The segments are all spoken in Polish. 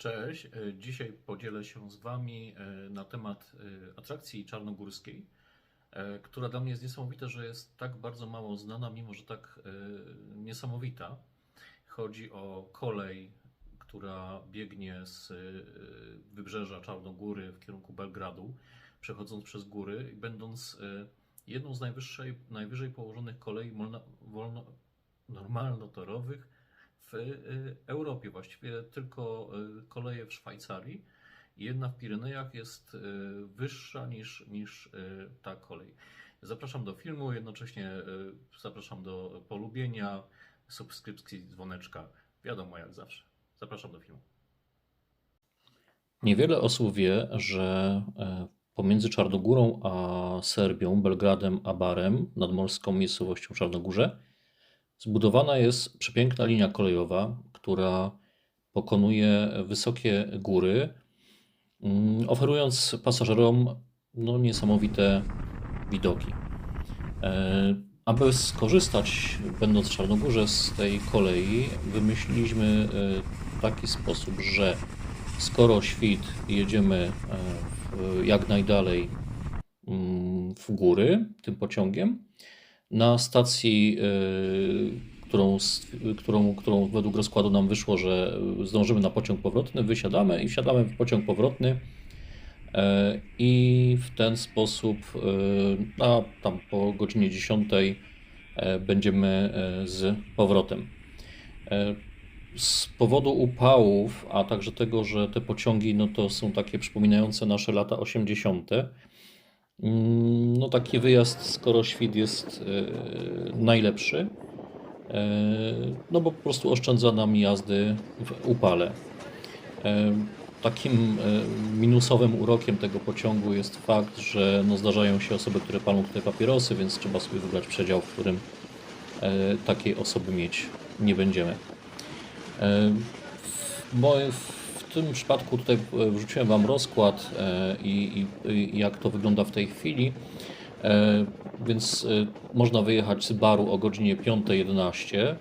Cześć, dzisiaj podzielę się z Wami na temat atrakcji czarnogórskiej, która dla mnie jest niesamowita, że jest tak bardzo mało znana, mimo że tak niesamowita. Chodzi o kolej, która biegnie z wybrzeża Czarnogóry w kierunku Belgradu, przechodząc przez góry i będąc jedną z najwyżej położonych kolei normalnotorowych w Europie. Właściwie tylko koleje w Szwajcarii i jedna w Pirenejach jest wyższa niż ta kolej. Zapraszam do filmu, jednocześnie zapraszam do polubienia, subskrypcji, dzwoneczka. Wiadomo, jak zawsze. Zapraszam do filmu. Niewiele osób wie, że pomiędzy Czarnogórą a Serbią, Belgradem a Barem, nadmorską miejscowością w Czarnogórze, zbudowana jest przepiękna linia kolejowa, która pokonuje wysokie góry, oferując pasażerom niesamowite widoki. Aby skorzystać, będąc w Czarnogórze, z tej kolei, wymyśliliśmy taki sposób, że skoro świt jedziemy jak najdalej w góry tym pociągiem, na stacji, którą według rozkładu nam wyszło, że zdążymy na pociąg powrotny, wysiadamy i wsiadamy w pociąg powrotny i w ten sposób tam po godzinie 10 będziemy z powrotem. Z powodu upałów, a także tego, że te pociągi to są takie przypominające nasze lata 80., taki wyjazd, skoro świt jest najlepszy, bo po prostu oszczędza nam jazdy w upale. Takim minusowym urokiem tego pociągu jest fakt, że zdarzają się osoby, które palą tutaj papierosy, więc trzeba sobie wybrać przedział, w którym takiej osoby mieć nie będziemy. W tym przypadku tutaj wrzuciłem Wam rozkład i jak to wygląda w tej chwili, więc można wyjechać z Baru o godzinie 5:11,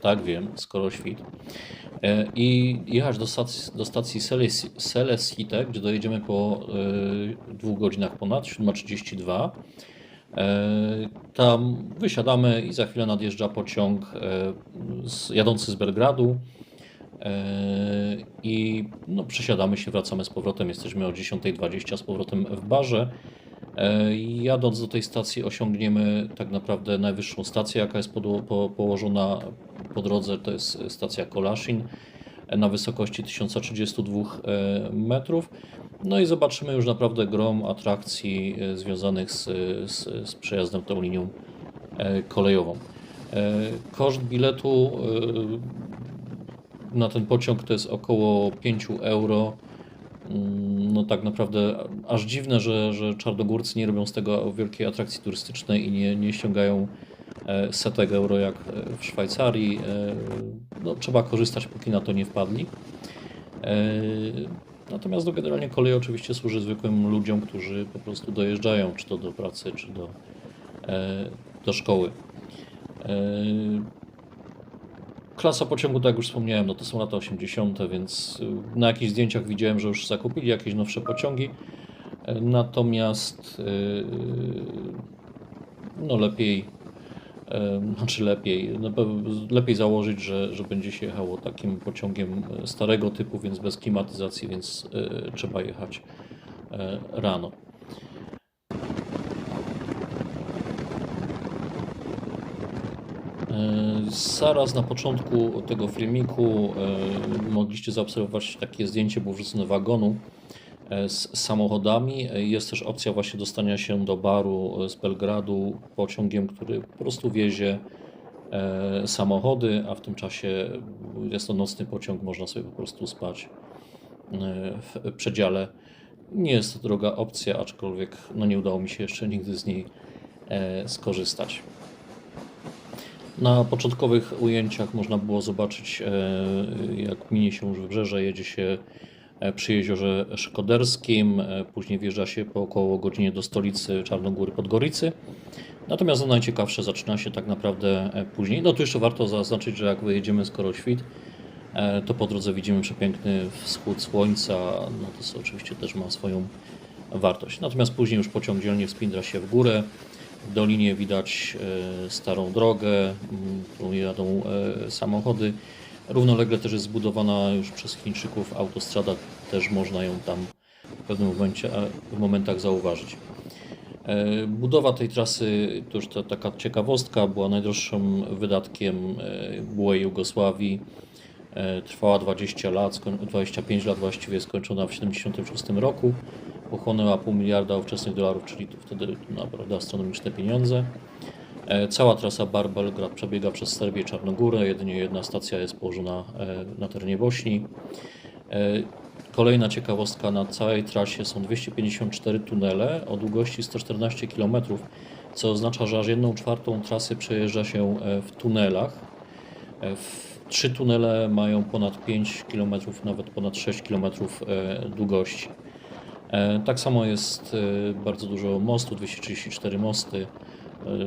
tak wiem, skoro świt, i jechać do stacji Selesite, gdzie dojedziemy po 2 godzinach ponad, 7:32. Tam wysiadamy i za chwilę nadjeżdża pociąg jadący z Belgradu i przesiadamy się, wracamy z powrotem, jesteśmy o 10:20 z powrotem w Barze. Jadąc do tej stacji osiągniemy tak naprawdę najwyższą stację, jaka jest położona po drodze, to jest stacja Kolaszin na wysokości 1032 metrów. I zobaczymy już naprawdę grom atrakcji związanych z przejazdem tą linią kolejową. Koszt biletu na ten pociąg to jest około 5 euro. Tak naprawdę aż dziwne, że czarnogórcy nie robią z tego wielkiej atrakcji turystycznej i nie ściągają setek euro jak w Szwajcarii. Trzeba korzystać, póki na to nie wpadli. Natomiast generalnie kolej oczywiście służy zwykłym ludziom, którzy po prostu dojeżdżają, czy to do pracy, czy do szkoły. Klasa pociągu, tak jak już wspomniałem, to są lata 80., więc na jakichś zdjęciach widziałem, że już zakupili jakieś nowsze pociągi. Natomiast lepiej założyć, że będzie się jechało takim pociągiem starego typu, więc bez klimatyzacji, więc trzeba jechać rano. Zaraz na początku tego filmiku mogliście zaobserwować takie zdjęcie, było wrzucone wagonu z samochodami. Jest też opcja właśnie dostania się do Baru z Belgradu pociągiem, który po prostu wiezie samochody, a w tym czasie jest to nocny pociąg, można sobie po prostu spać w przedziale. Nie jest to droga opcja, aczkolwiek nie udało mi się jeszcze nigdy z niej skorzystać. Na początkowych ujęciach można było zobaczyć, jak minie się już wybrzeże, jedzie się przy jeziorze Szkoderskim, później wjeżdża się po około godzinie do stolicy Czarnogóry Podgoricy. Natomiast najciekawsze zaczyna się tak naprawdę później. Tu jeszcze warto zaznaczyć, że jak wyjedziemy skoro świt, To po drodze widzimy przepiękny wschód słońca, no to oczywiście też ma swoją wartość. Natomiast później już pociąg dzielnie wspindra się w górę. W dolinie widać starą drogę, którą jadą samochody. Równolegle też jest zbudowana już przez Chińczyków autostrada, też można ją tam w pewnym momencie, w momentach zauważyć. Budowa tej trasy, to już taka ciekawostka, była najdroższym wydatkiem byłej Jugosławii. Trwała 20 lat, 25 lat właściwie, skończona w 1976 roku. Pochłonęła $0,5 miliarda ówczesnych dolarów, czyli to wtedy naprawdę astronomiczne pieniądze. Cała trasa Bar-Belgrad przebiega przez Serbię i Czarnogórę, jedynie jedna stacja jest położona na terenie Bośni. Kolejna ciekawostka, na całej trasie są 254 tunele o długości 114 km, co oznacza, że aż 1/4 trasy przejeżdża się w tunelach. 3 tunele mają ponad 5 km, nawet ponad 6 km długości. Tak samo jest bardzo dużo mostów, 234 mosty,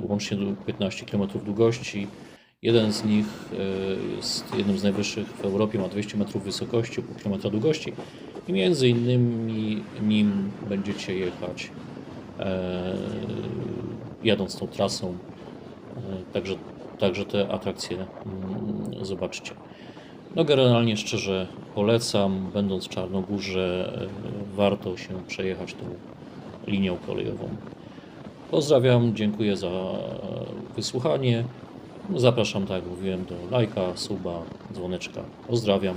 łącznie 15 km długości. Jeden z nich jest jednym z najwyższych w Europie, ma 200 metrów wysokości, pół kilometra długości i między innymi nim będziecie jechać jadąc tą trasą. Także te atrakcje zobaczcie. No generalnie szczerze polecam, będąc w Czarnogórze warto się przejechać tą linią kolejową. Pozdrawiam, dziękuję za wysłuchanie. Zapraszam, tak jak mówiłem, do lajka, suba, dzwoneczka. Pozdrawiam.